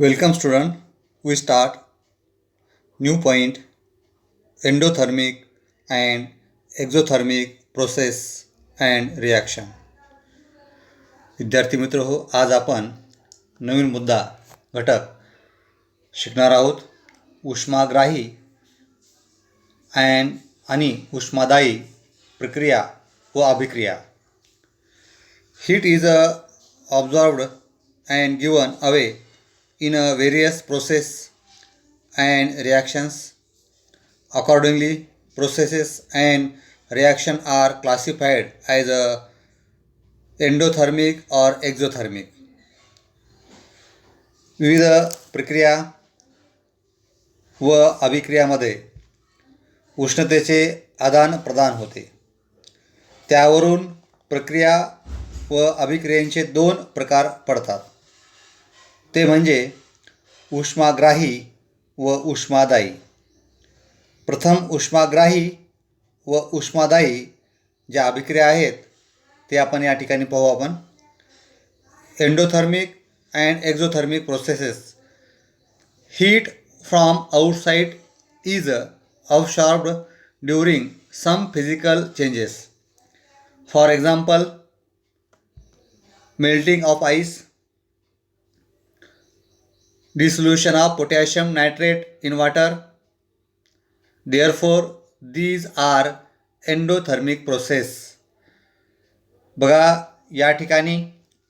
Welcome student. We start new point endothermic and exothermic process and reaction. विद्यार्थी मित्र हो, आज आपण नवीन मुद्दा घटक शिकणार आहोत. उष्माग्राही आणि उष्मादायी प्रक्रिया व अभिक्रिया. Heat is absorbed and given away in various process and reactions. Accordingly, processes and reaction are classified as endothermic or exothermic. विविध प्रक्रिया व अभिक्रियामध्ये उष्णतेचे आदान प्रदान होते. त्यावरून प्रक्रिया व अभिक्रियांचे दोन प्रकार पडतात. ते म्हणजे उष्माग्राही व उष्मादायी. प्रथम उष्माग्राही व उष्मादायी ज्या अभिक्रिया आहेत ते आपण या ठिकाणी पाहू. आपण endothermic and exothermic processes. Heat from outside is absorbed during some physical changes. For example, melting of ice, dissolution of potassium nitrate in water. Therefore, these are endothermic process. बघा, या ठिकाणी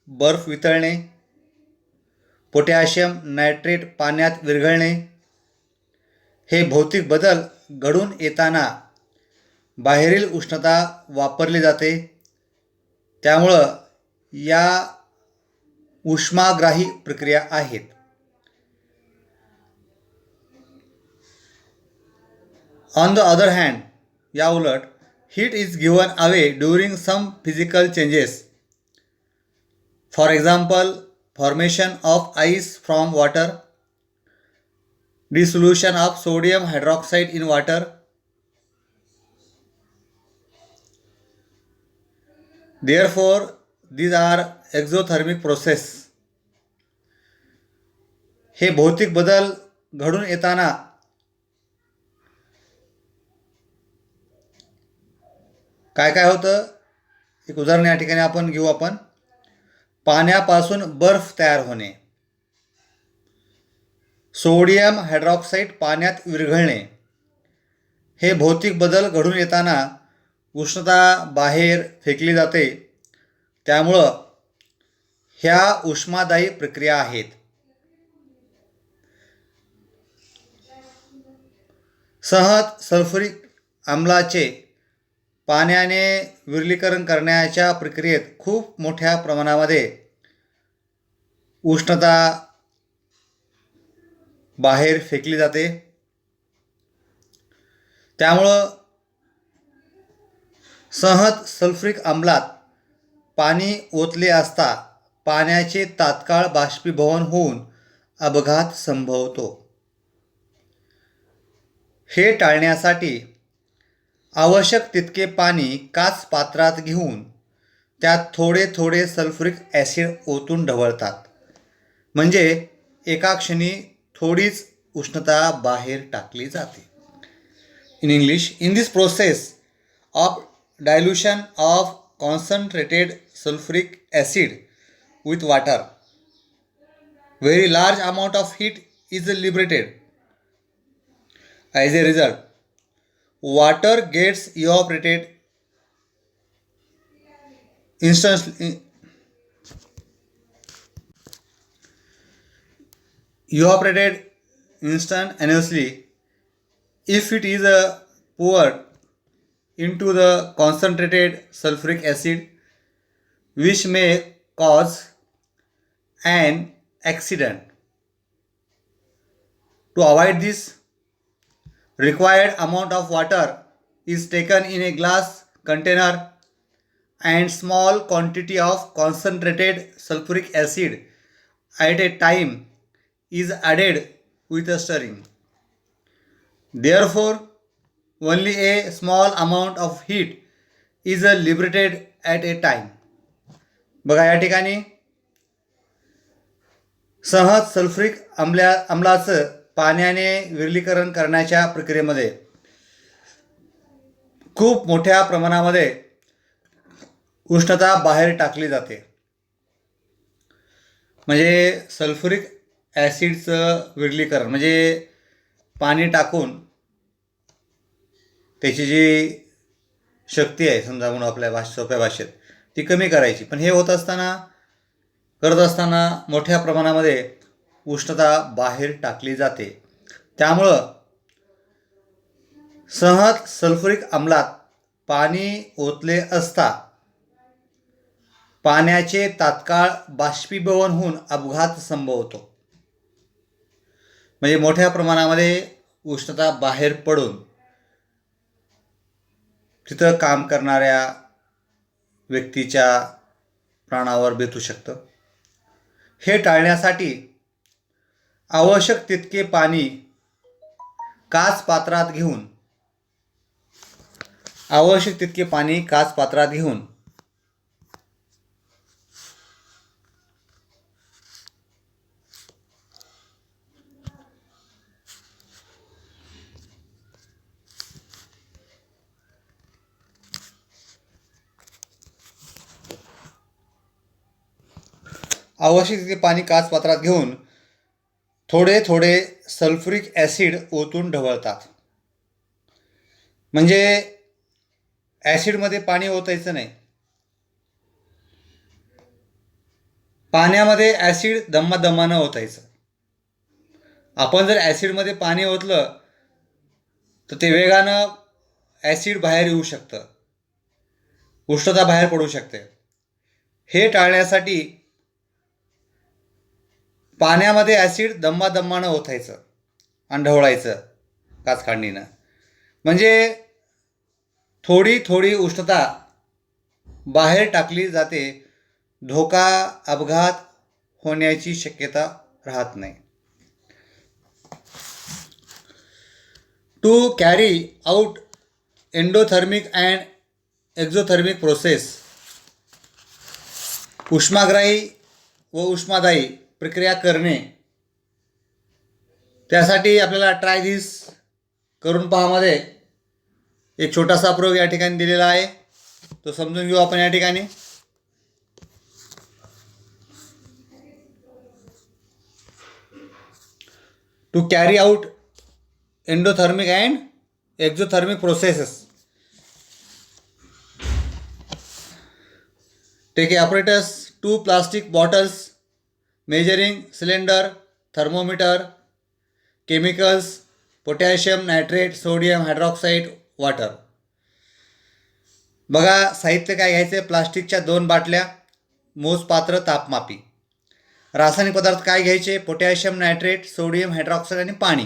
बर्फ वितळणे, पोटॅशियम नायट्रेट पाण्यात विरघळणे हे भौतिक बदल घडून येताना बाहेरील उष्णता वापरली जाते. त्यामुळं या उष्माग्राही प्रक्रिया आहेत. ऑन द अदर हँड, या उलट, heat is given away during some physical changes. For example, formation of ice from water, dissolution of sodium hydroxide in water. Therefore, these are exothermic process. हे भौतिक बदल घडून येताना काय काय होतं, एक उदाहरण या ठिकाणी आपण घेऊ. आपण पाण्यापासून बर्फ तयार होणे, सोडियम हायड्रॉक्साईड पाण्यात विरघळणे हे भौतिक बदल घडून येताना उष्णता बाहेर फेकली जाते. त्यामुळं ह्या उष्मादायी प्रक्रिया आहेत. सहज सल्फ्युरिक आम्लाचे पाण्याने विरलीकरण करण्याच्या प्रक्रियेत खूप मोठ्या प्रमाणामध्ये उष्णता बाहेर फेकली जाते. त्यामुळं सहज सल्फ्युरिक आम्लात पाणी ओतले असता पाण्याचे तात्काळ बाष्पीभवन होऊन अपघात संभवतो. हे टाळण्यासाठी आवश्यक तितके पाणी काच पात्रात घेऊन त्यात थोडे थोडे सल्फ्युरिक ॲसिड ओतून ढवळतात. म्हणजे एका क्षणी थोडीच उष्णता बाहेर टाकली जाते. In English, in this process of dilution of concentrated sulphuric acid with water, very large amount of heat is liberated. As A result, water gets evaporated instantaneously if it is poured into the concentrated sulfuric acid, which may cause an accident. To avoid this, required amount of water is taken in a glass container and small quantity of concentrated sulfuric acid at a time is added with a stirring. Therefore, only a small amount of heat is liberated at a time. बघा, या ठिकाणी सहज sulphuric आम्लाचं पाण्याने विरलीकरण करण्याच्या प्रक्रियेमध्ये खूप मोठ्या प्रमाणामध्ये उष्णता बाहेर टाकली जाते. म्हणजे सल्फ्युरिक ॲसिडचं विरलीकरण म्हणजे पाणी टाकून त्याची जी शक्ती आहे, समजा म्हणून आपल्या सोप्या भाषेत, ती कमी करायची. पण हे करत असताना मोठ्या प्रमाणामध्ये उष्णता बाहेर टाकली जाते. त्यामुळं सहज सल्फ्युरिक आम्लात पाणी ओतले असता पाण्याचे तात्काळ बाष्पीभवन होऊन अपघात संभवतो. म्हणजे मोठ्या प्रमाणामध्ये उष्णता बाहेर पडून तिथं काम करणाऱ्या व्यक्तीच्या प्राणावर बेतू शकतं. हे टाळण्यासाठी आवश्यक तितके पाणी काच पात्रात घेऊन थोडे थोडे सल्फ्युरिक ॲसिड ओतून ढवळतात. म्हणजे ॲसिडमध्ये पाणी ओतायचं नाही. पाण्यामध्ये ॲसिड दमानं ओतायचं. आपण जर ॲसिडमध्ये पाणी ओतलं तर ते वेगानं ॲसिड बाहेर येऊ शकतं, उष्णता बाहेर पडू शकते. हे टाळण्यासाठी पाण्यामध्ये ॲसिड दमानं ओतायचं आणि ढवळायचं काचखांडीनं. म्हणजे थोडी थोडी उष्णता बाहेर टाकली जाते. धोका, अपघात होण्याची शक्यता राहत नाही. To carry out endothermic and exothermic process, उष्माग्राही व उष्मादायी प्रक्रिया करणे, त्यासाठी आपल्याला ट्राय धिस करून पहामध्ये एक छोटासा प्रयोग या ठिकाणी दिलेला आहे, तो समजून घेऊ आपण या ठिकाणी. To carry out endothermic and exothermic processes, take apparatus, 2 plastic bottles, measuring cylinder, thermometer, chemicals, potassium nitrate, sodium hydroxide, water. बघा साहित्य काय घ्यायचे. प्लास्टिकच्या 2 बाटल्या, मोजपात्र तापमापी. रासायनिक पदार्थ काय घ्यायचे. पोटॅशियम नायट्रेट, सोडियम हायड्रॉक्साईड आणि पाणी.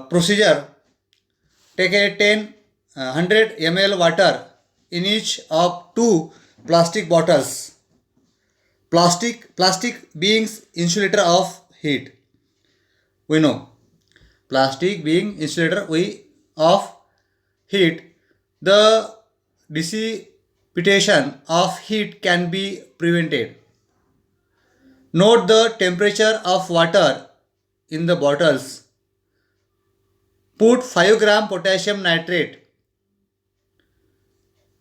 Procedure, take a 100 ml water in each of 2 plastic bottles. Plastic being insulator of heat. We know plastic being insulator of heat, the dissipation of heat can be prevented. Note the temperature of water in the bottles. Put 5 gram potassium nitrate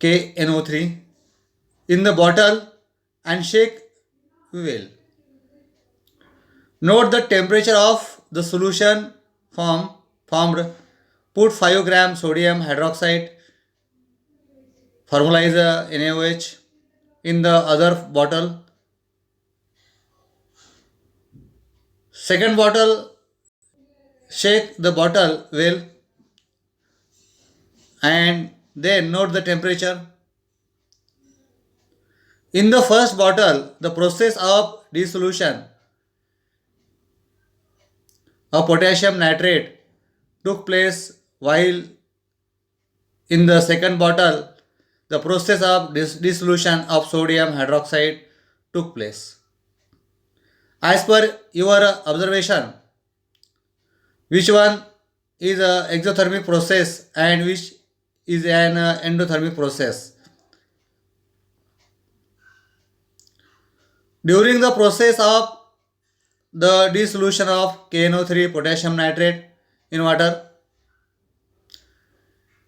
KNO3 in the bottle and shake well. Note the temperature of the solution formed. Put 5 gram sodium hydroxide, formula is NaOH, in the other bottle. Second bottle, shake the bottle well and then note the temperature. In the first bottle, the process of dissolution of potassium nitrate took place, while in the second bottle, the process of dissolution of sodium hydroxide took place. As per your observation, which one is an exothermic process and which is an endothermic process? During the process of the dissolution of KNO3 potassium nitrate in water,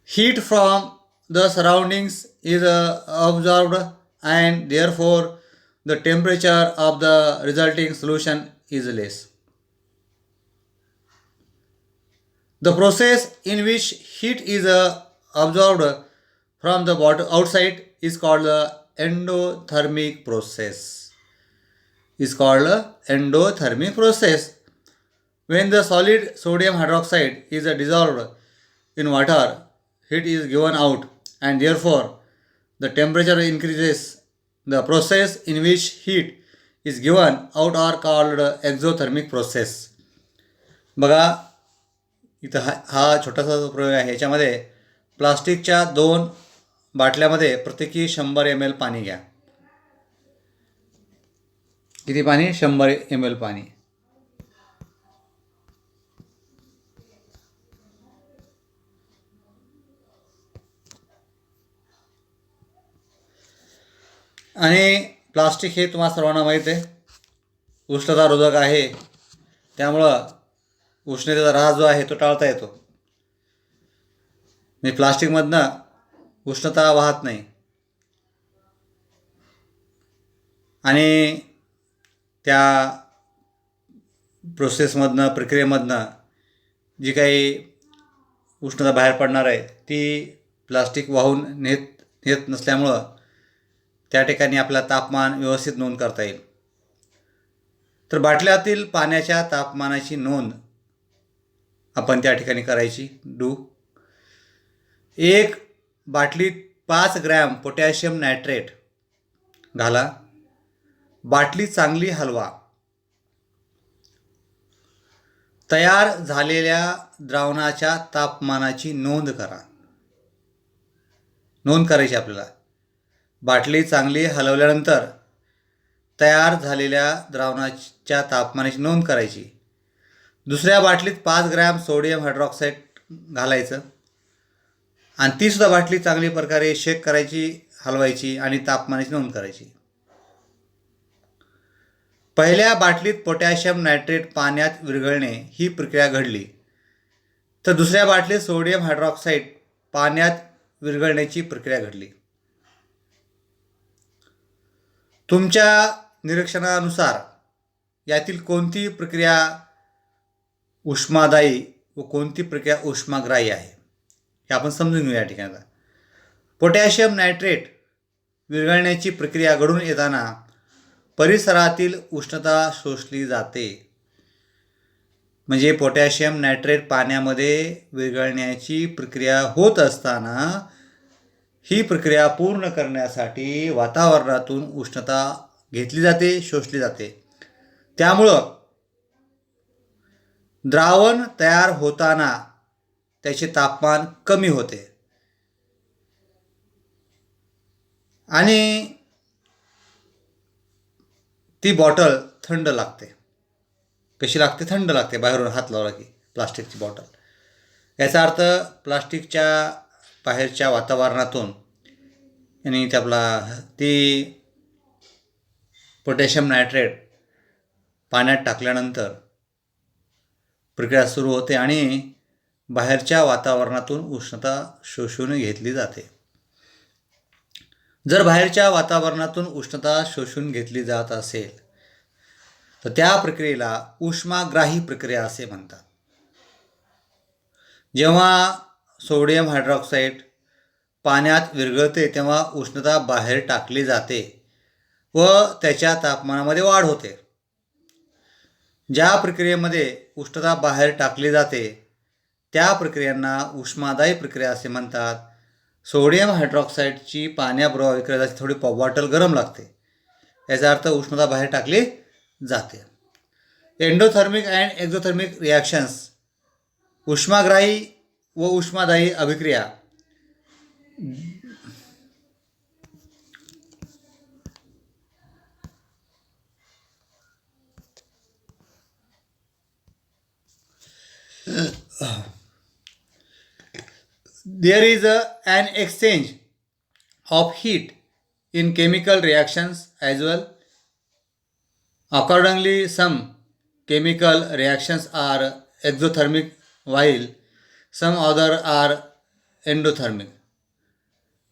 heat from the surroundings is absorbed, and therefore the temperature of the resulting solution is less. The process in which heat is absorbed from the outside is called the endothermic process. When the solid sodium hydroxide is dissolved in water, heat is given out, and therefore the temperature increases. The process in which heat is given out are called exothermic process. बघा, इथं हा छोटासा जो प्रयोग आहे ह्याच्यामध्ये प्लास्टिकच्या 2 बाटल्यामध्ये प्रत्येकी 100 ml पाणी घ्या. किती पाणी? 100 ml पाणी. आणि प्लास्टिक हे तुम्हाला सर्वांना माहीत आहे उष्णतारोधक आहे, त्यामुळं उष्णतेचा ऱ्हास जो आहे तो टाळता येतो. म्हणजे प्लास्टिकमधनं उष्णता वाहत नाही. आणि त्या प्रोसेसमधनं, प्रक्रियेमधनं जी काही उष्णता बाहेर पडणार आहे ती प्लास्टिक वाहून नेत नसल्यामुळं त्या ठिकाणी आपला तापमान व्यवस्थित नोंद करता येईल. तर बाटल्यातील पाण्याच्या तापमानाची नोंद आपण त्या ठिकाणी करायची. एक बाटलीत 5 ग्रॅम पोटॅशियम नायट्रेट घाला. बाटली चांगली हलवा. तयार झालेल्या द्रावणाच्या तापमानाची नोंद करा. नोंद करायची आपल्याला. बाटली चांगली हलवल्यानंतर तयार झालेल्या द्रावणाच्या तापमानाची नोंद करायची. दुसऱ्या बाटलीत 5 ग्रॅम सोडियम हायड्रॉक्साईड घालायचं आणि ती सुद्धा बाटली चांगली प्रकारे शेक करायची, हलवायची आणि तापमानाची नोंद करायची. पहिल्या बाटलीत पोटॅशियम नायट्रेट पाण्यात विरघळणे ही प्रक्रिया घडली, तर दुसऱ्या बाटलीत सोडियम हायड्रॉक्साईड पाण्यात विरघळण्याची प्रक्रिया घडली. तुमच्या निरीक्षणानुसार यातील कोणती प्रक्रिया उष्मादायी व कोणती प्रक्रिया उष्माग्राही आहे हे आपण समजून घेऊ या ठिकाणी. पोटॅशियम नायट्रेट विरघळण्याची प्रक्रिया घडून येताना परिसरातील उष्णता शोषली जाते. म्हणजे पोटॅशियम नायट्रेट पाण्यामध्ये विरघळण्याची प्रक्रिया होत असताना ही प्रक्रिया पूर्ण करण्यासाठी वातावरणातून उष्णता घेतली जाते, शोषली जाते. त्यामुळं द्रावण तयार होताना त्याचे तापमान कमी होते आणि ती बॉटल थंड लागते. कशी लागते? थंड लागते बाहेरून हात लावला की. प्लास्टिकची बॉटल. याचा अर्थ प्लास्टिकच्या बाहेरच्या वातावरणातून आणि ती पोटॅशियम नायट्रेट पाण्यात टाकल्यानंतर प्रक्रिया सुरू होते आणि बाहेरच्या वातावरणातून उष्णता शोषून घेतली जाते. जर बाहेरच्या वातावरणातून उष्णता शोषून घेतली जात असेल तर त्या प्रक्रियेला उष्माग्राही प्रक्रिया असे म्हणतात. जेव्हा सोडियम हायड्रॉक्साईड पाण्यात विरघळते तेव्हा उष्णता बाहेर टाकली जाते व त्याच्या तापमानामध्ये वाढ होते. ज्या प्रक्रियेमध्ये उष्णता बाहेर टाकली जाते त्या प्रक्रियांना उष्मादायी प्रक्रिया असे म्हणतात. सोडियम हायड्रॉक्साईडची पाण्याबरोबर विक्रिया झाली, थोडी बॉटल गरम लागते, याचा अर्थ उष्णता बाहेर टाकली जाते. एंडोथर्मिक अँड एक्झोथर्मिक रिॲक्शन्स, उष्माग्राही व उष्मादायी अभिक्रिया. There is an exchange of heat in chemical reactions as well. Accordingly, some chemical reactions are exothermic while some other are endothermic.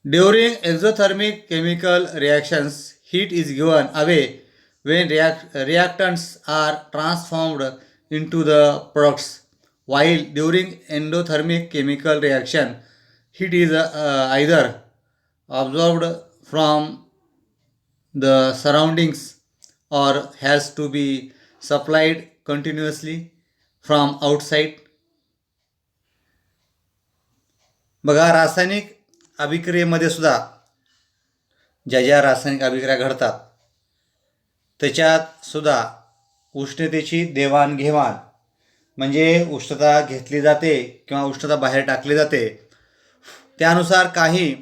During exothermic chemical reactions, heat is given away when reactants are transformed into the products, while during endothermic chemical reaction, heat is either absorbed from the surroundings or has to be supplied continuously from outside. बघा रासायनिक अभिक्रियेमध्ये सुद्धा ज्या ज्या रासायनिक अभिक्रिया घडतात त्याच्यात सुद्धा उष्णतेची देवाणघेवाण म्हणजे उष्णता घेतली जाते किंवा उष्णता बाहेर टाकली जाते. त्यानुसार काही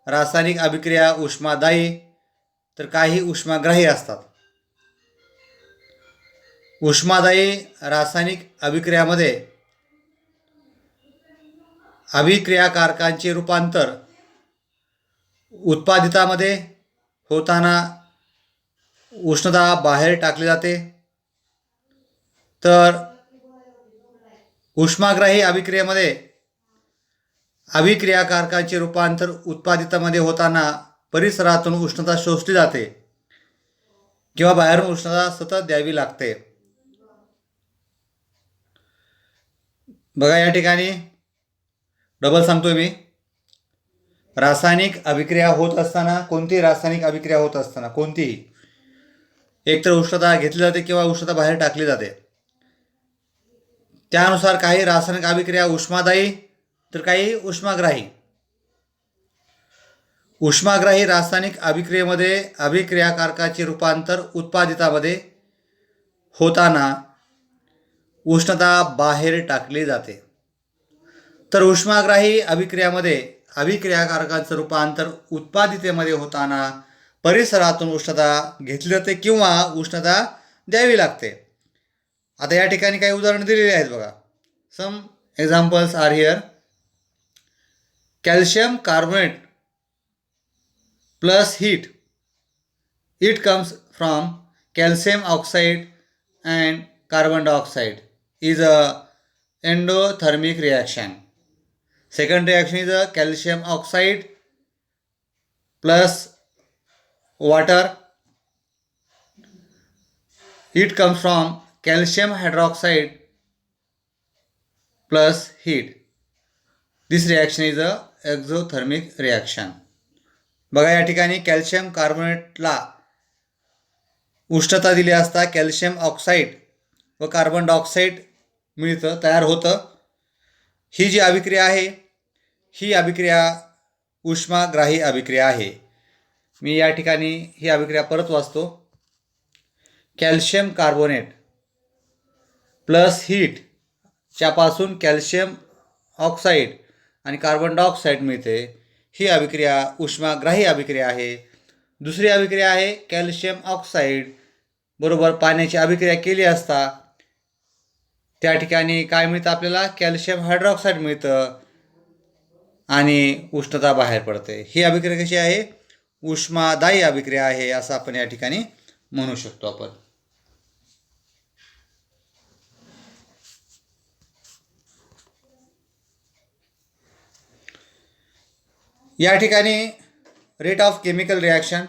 रासायनिक अभिक्रिया उष्मादायी तर काही उष्माग्राही असतात. उष्मादायी रासायनिक अभिक्रियामध्ये अभिक्रियाकारकांचे रूपांतर उत्पादितामध्ये होताना उष्णता बाहेर टाकली जाते, तर उष्माग्राही अभिक्रियेमध्ये अभिक्रियाकारकांचे रूपांतर उत्पादितामध्ये होताना परिसरातून उष्णता शोषली जाते किंवा बाहेरून उष्णता सतत द्यावी लागते. बघा या ठिकाणी डबल सांगतोय मी. रासायनिक अभिक्रिया होत असताना कोणतीही रासायनिक अभिक्रिया होत असताना कोणतीही एकतर उष्णता घेतली जाते किंवा उष्णता बाहेर टाकली जाते. त्यानुसार काही रासायनिक अभिक्रिया उष्मादायी तर काही उष्माग्राही. उष्माग्राही रासायनिक अभिक्रियेमध्ये अभिक्रियाकारकाचे रूपांतर उत्पादितामध्ये होताना उष्णता बाहेर टाकली जाते, तर उष्माग्राही अभिक्रियामध्ये अभिक्रियाकारकांचं रूपांतर उत्पादितेमध्ये होताना परिसरातून उष्णता घेतली जाते किंवा उष्णता द्यावी लागते. आता या ठिकाणी काही उदाहरण दिलेली आहेत बघा. Some examples are here. Calcium carbonate plus heat. It comes from calcium oxide and carbon dioxide is a endothermic reaction. Second reaction is a calcium oxide plus water. It comes from calcium hydroxide plus heat. This reaction is a exothermic reaction. बघा या ठिकाणी calcium कार्बोनेटला उष्णता दिली असता calcium oxide व carbon dioxide मिळतं, तयार होतं. ही जी अभिक्रिया आहे ही अभिक्रिया उष्माग्राही अभिक्रिया आहे. मी या ठिकाणी ही अभिक्रिया परत वाचतो. कॅल्शियम कार्बोनेट प्लस हीट च्यापासून कॅल्शियम ऑक्साईड आणि कार्बन डायऑक्साईड मिळते. ही अभिक्रिया उष्माग्राही अभिक्रिया आहे. दुसरी अभिक्रिया आहे कॅल्शियम ऑक्साईड बरोबर पाण्याची अभिक्रिया केली असता त्या ठिकाणी काय मिळतं आपल्याला, कॅल्शियम हायड्रॉक्साईड मिळतं आणि उष्णता बाहेर पडते. ही अभिक्रिया कशी आहे, उष्मादायी अभिक्रिया आहे असं आपण या ठिकाणी म्हणू शकतो आपण. या ठिकाणी रेट ऑफ केमिकल रिॲक्शन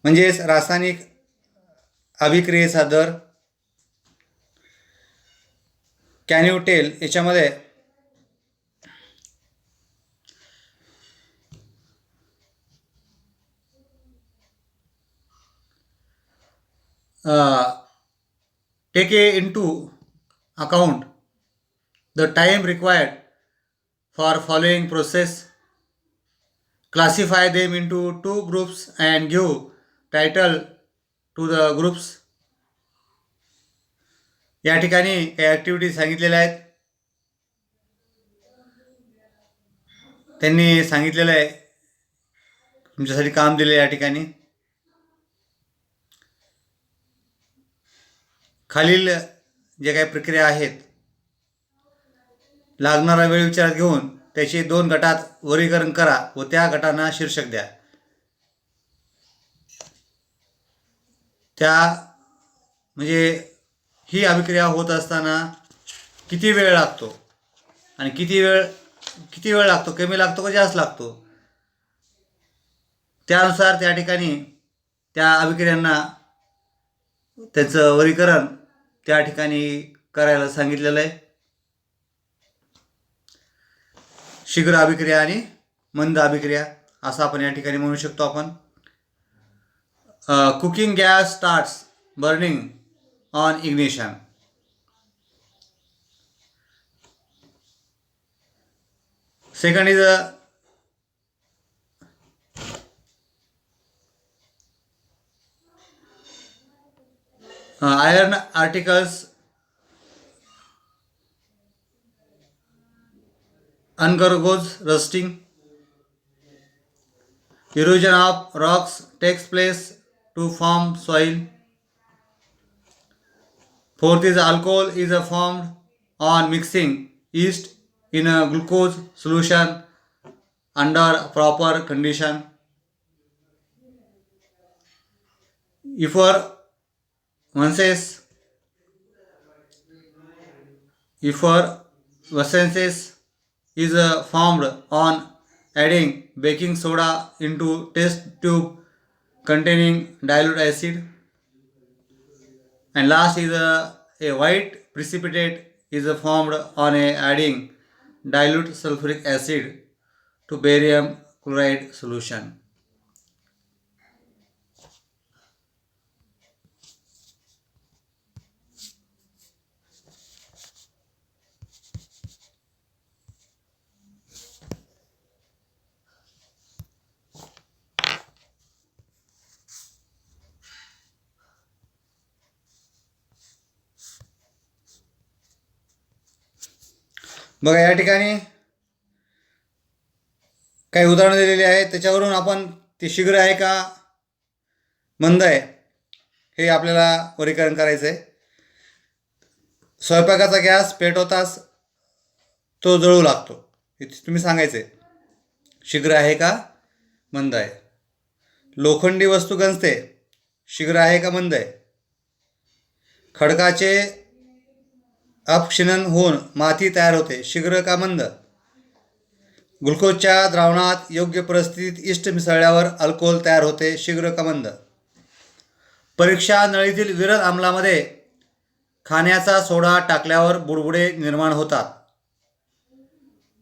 म्हणजेच रासायनिक अभिक्रियेचा दर. कॅन यू टेल याच्यामध्ये take into account the time required for following process, classify them into two groups and give title to the groups. या ठिकाणी काही ॲक्टिव्हिटी सांगितलेल्या आहेत. त्यांनी सांगितलेलं आहे तुमच्यासाठी काम दिले. या ठिकाणी खालील जे काही प्रक्रिया आहेत लागणारा वेळ विचारात घेऊन त्याचे 2 गटात वर्गीकरण करा व त्या गटांना शीर्षक द्या. त्या म्हणजे ही अभिक्रिया होत असताना किती वेळ लागतो आणि किती वेळ लागतो, कमी लागतो का जास्त लागतो, त्यानुसार त्या ठिकाणी त्या अभिक्रियांना त्याचं वर्गीकरण त्या ठिकाणी करायला सांगितलेलं आहे. शीघ्र अभिक्रिया आणि मंद अभिक्रिया असं आपण या ठिकाणी म्हणू शकतो आपण. Cooking gas starts burning on ignition. Second is iron articles undergoes rusting. Erosion of rocks takes place to form soil. Fourth is alcohol is formed on mixing yeast in a glucose solution under proper condition. Effervescence is formed on adding baking soda into test tube containing dilute acid. And last is a white precipitate is formed on adding dilute sulfuric acid to barium chloride solution. बघा या ठिकाणी काही उदाहरणं दिलेली आहेत, त्याच्यावरून आपण ती शीघ्र आहे का मंद आहे हे आपल्याला वर्गीकरण करायचं आहे. स्वयंपाकाचा गॅस पेटवताच तो जळू लागतो, हे तुम्ही सांगायचं आहे शीघ्र आहे का मंद आहे. लोखंडी वस्तू गंजते, शीघ्र आहे का मंद आहे. खडकाचे अपक्षीणन होऊन माती तयार होते, शीघ्र का मंद. ग्लुकोजच्या द्रावणात योग्य परिस्थितीत इष्ट मिसळल्यावर अल्कोहोल तयार होते, शीघ्र का मंद. परीक्षा नळीतील विरल आम्लामध्ये खाण्याचा सोडा टाकल्यावर बुडबुडे निर्माण होतात.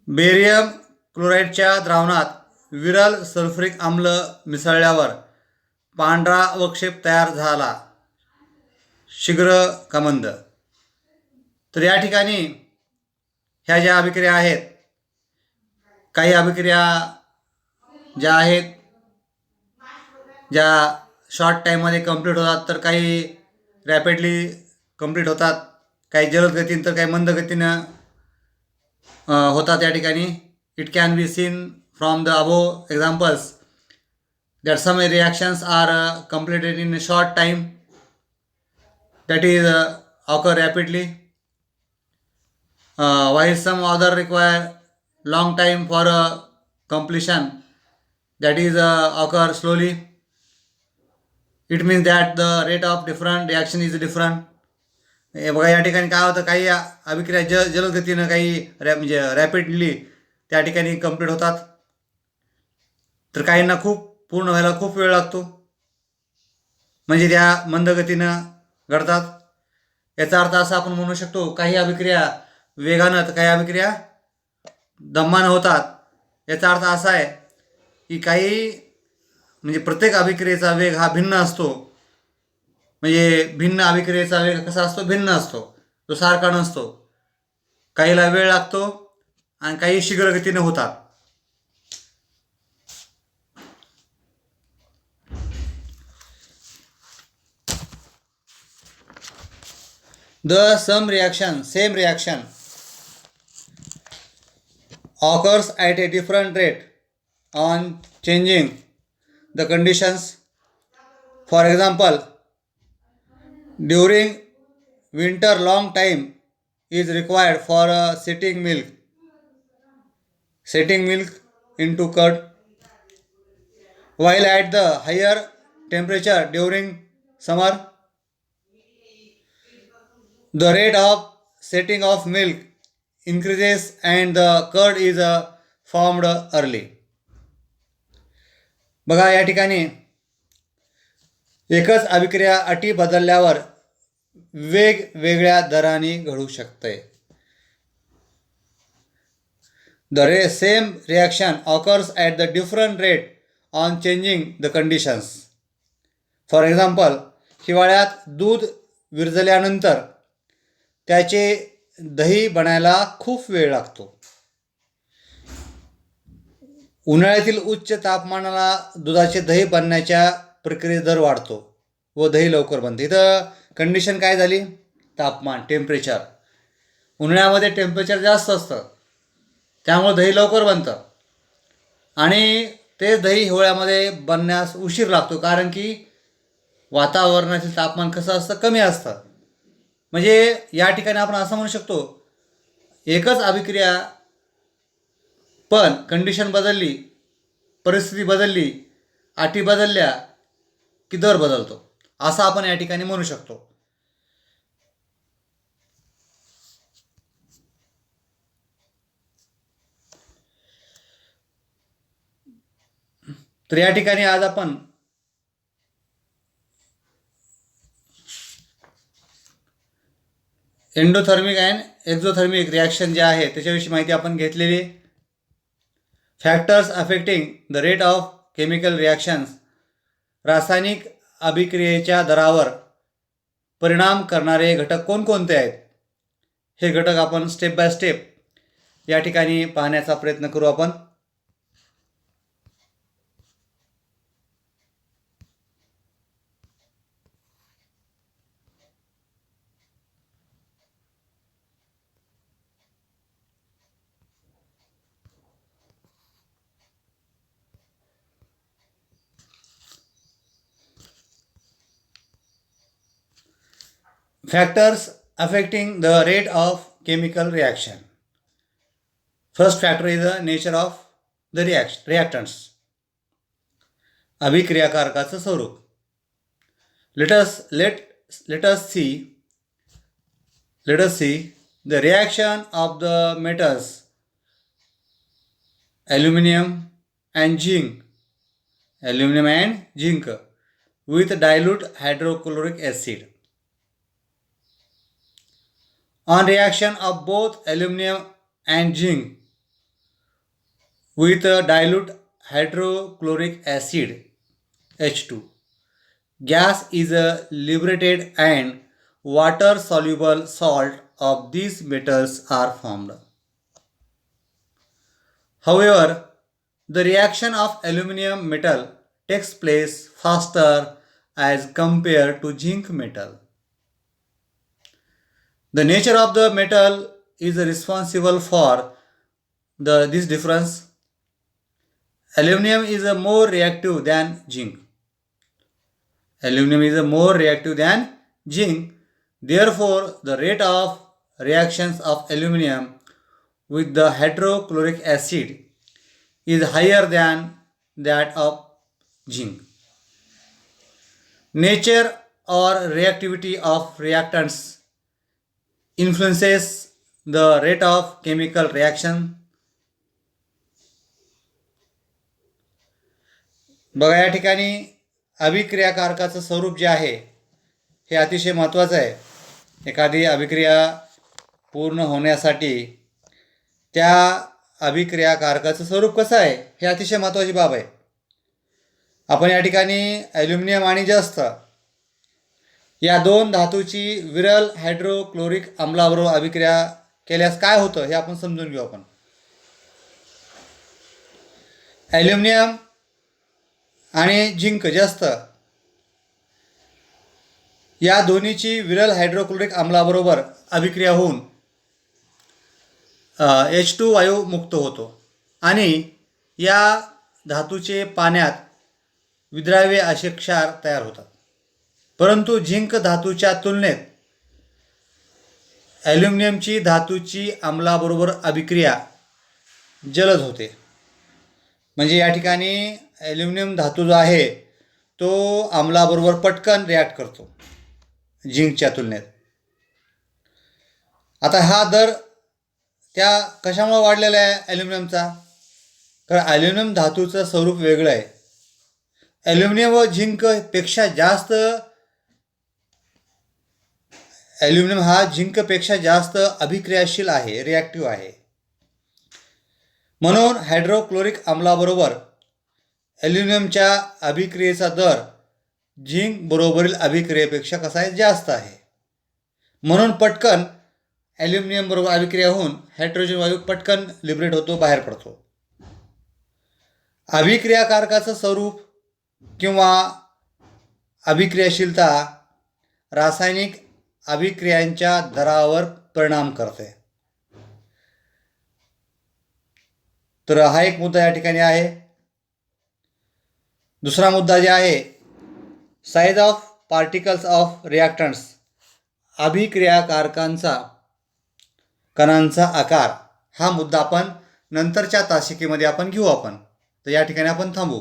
बेरियम क्लोराईडच्या द्रावणात विरल सल्फ्युरिक आम्ल मिसळल्यावर पांढरा अवक्षेप तयार झाला, शीघ्र का मंद. तर या ठिकाणी ह्या ज्या अभिक्रिया आहेत, काही अभिक्रिया ज्या आहेत ज्या शॉर्ट टाईममध्ये कंप्लीट होतात, तर काही रॅपिडली कंप्लीट होतात, काही जलद गतीने तर काही मंद गतीनं होतात. या ठिकाणी it can be seen from the above examples that some reactions are completed in a short time, that is occur rapidly, while some other require long time for completion, that is occur slowly. It means that the rate of different reaction is different. बघा या ठिकाणी काय होतं, काही अभिक्रिया जलद गतीनं, काही म्हणजे रॅपिडली त्या ठिकाणी कंप्लीट होतात, तर काहींना पूर्ण व्हायला खूप वेळ लागतो, म्हणजे त्या मंद गतीनं घडतात. याचा अर्थ असा आपण म्हणू शकतो, काही अभिक्रिया वेगानं तर काही अभिक्रिया दमानं होतात. याचा अर्थ असा आहे की काही म्हणजे प्रत्येक अभिक्रियेचा वेग हा भिन्न असतो, म्हणजे भिन्न अभिक्रियेचा वेग कसा असतो, भिन्न असतो, तो सारखा नसतो. काहीला वेळ लागतो आणि काही शीघ्र गतीने होतात. The same reaction occurs at a different rate on changing the conditions. For example, during winter long time is required for setting milk into curd, while at the higher temperature during Summer, the rate of setting of milk increases and the curd is formed early. बघा या ठिकाणी एकच अभिक्रिया अटी बदलल्यावर वेगवेगळ्या दराने घडू शकते. The same reaction occurs at the different rate on changing the conditions. For example, हिवाळ्यात दूध विरजल्यानंतर त्याचे दही बनायला खूप वेळ लागतो. उन्हाळ्यातील उच्च तापमानाला दुधाचे दही बनण्याच्या प्रक्रियेत दर वाढतो व दही लवकर बनते. इथं कंडिशन काय झाली? तापमान, टेम्परेचर. उन्हाळ्यामध्ये टेम्परेचर जास्त असतं त्यामुळे दही लवकर बनतं आणि ते दही हिवाळ्यामध्ये बनण्यास उशीर लागतो, कारण की वातावरणातील तापमान कसं असतं? कमी असतं. म्हणजे या ठिकाणी आपण असं म्हणू शकतो, एकच अभिक्रिया पण कंडिशन बदलली, परिस्थिती बदलली, अटी बदलल्या की दर बदलतो, असं आपण या ठिकाणी म्हणू शकतो. तर या ठिकाणी आज आपण एंडोथर्मिक अँड एक्झोथर्मिक रिॲक्शन जे आहे त्याच्याविषयी माहिती आपण घेतलेली. Factors affecting the rate of chemical reactions, रासायनिक अभिक्रियेच्या दरावर परिणाम करणारे घटक कोणकोणते आहेत हे घटक आपण स्टेप बाय स्टेप या ठिकाणी पाहण्याचा प्रयत्न करू आपण. Factors affecting the rate of chemical reaction. First factor is the nature of the reactants. अभिक्रियाकारकाचं स्वरूप. Let us see the reaction of the metals aluminum and zinc with dilute hydrochloric acid. On reaction of both aluminum and zinc with dilute hydrochloric acid H2, gas is liberated and water soluble salt of these metals are formed. However, the reaction of aluminum metal takes place faster as compared to zinc metal. The nature of the metal is responsible for this difference. Aluminum is more reactive than zinc. Therefore, the rate of reactions of aluminum with the hydrochloric acid is higher than that of zinc. Nature or reactivity of reactants influences the rate of chemical reaction. बघा या ठिकाणी अभिक्रियाकारकाचं स्वरूप जे आहे हे अतिशय महत्त्वाचं आहे. एखादी अभिक्रिया पूर्ण होण्यासाठी त्या अभिक्रियाकारकाचं स्वरूप कसं आहे हे अतिशय महत्त्वाची बाब आहे. आपण या ठिकाणी ॲल्युमिनियम आणि जस्त या दोन धातूची विरल हायड्रोक्लोरिक आम्लाबरोबर अभिक्रिया केल्यास काय होतं हे आपण समजून घेऊ. आपण ॲल्युमिनियम आणि झिंक जस्त या दोन्हीची विरल हायड्रोक्लोरिक आम्लाबरोबर अभिक्रिया होऊन H2 वायू मुक्त होतो आणि या धातूचे पाण्यात विद्राव्य असे क्षार तयार होतात. परंतु झिंक धातूच्या तुलनेत ॲल्युमिनियमची धातूची आम्लाबरोबर अभिक्रिया जलद होते. म्हणजे या ठिकाणी ॲल्युमिनियम धातू जो आहे तो आम्लाबरोबर पटकन रिॲक्ट करतो झिंकच्या तुलनेत. आता हा दर त्या कशामुळे वाढलेला आहे ॲल्युमिनियमचा? तर ॲल्युमिनियम धातूचं स्वरूप वेगळं आहे. ॲल्युमिनियम व झिंकपेक्षा जास्त ॲल्युमिनियम हा झिंकपेक्षा जास्त अभिक्रियाशील आहे, रिॲक्टिव्ह आहे. म्हणून हायड्रोक्लोरिक आम्लाबरोबर ॲल्युमिनियमच्या अभिक्रियेचा दर झिंक बरोबरील अभिक्रियेपेक्षा कसा आहे? जास्त आहे. म्हणून पटकन ॲल्युमिनियम बरोबर अभिक्रिया होऊन हायड्रोजन वायू पटकन लिबरेट होतो, बाहेर पडतो. अभिक्रियाकारकाचं स्वरूप किंवा अभिक्रियाशीलता रासायनिक अभिक्रियांच्या दरावर परिणाम करते. तर हा एक मुद्दा या ठिकाणी आहे. दुसरा मुद्दा जे आहे, साईज ऑफ पार्टिकल्स ऑफ रिॲक्टंट्स, अभिक्रियाकारकांचा कणांचा आकार. हा मुद्दा आपण नंतरच्या तासिकेमध्ये आपण घेऊ. तर या ठिकाणी आपण थांबू.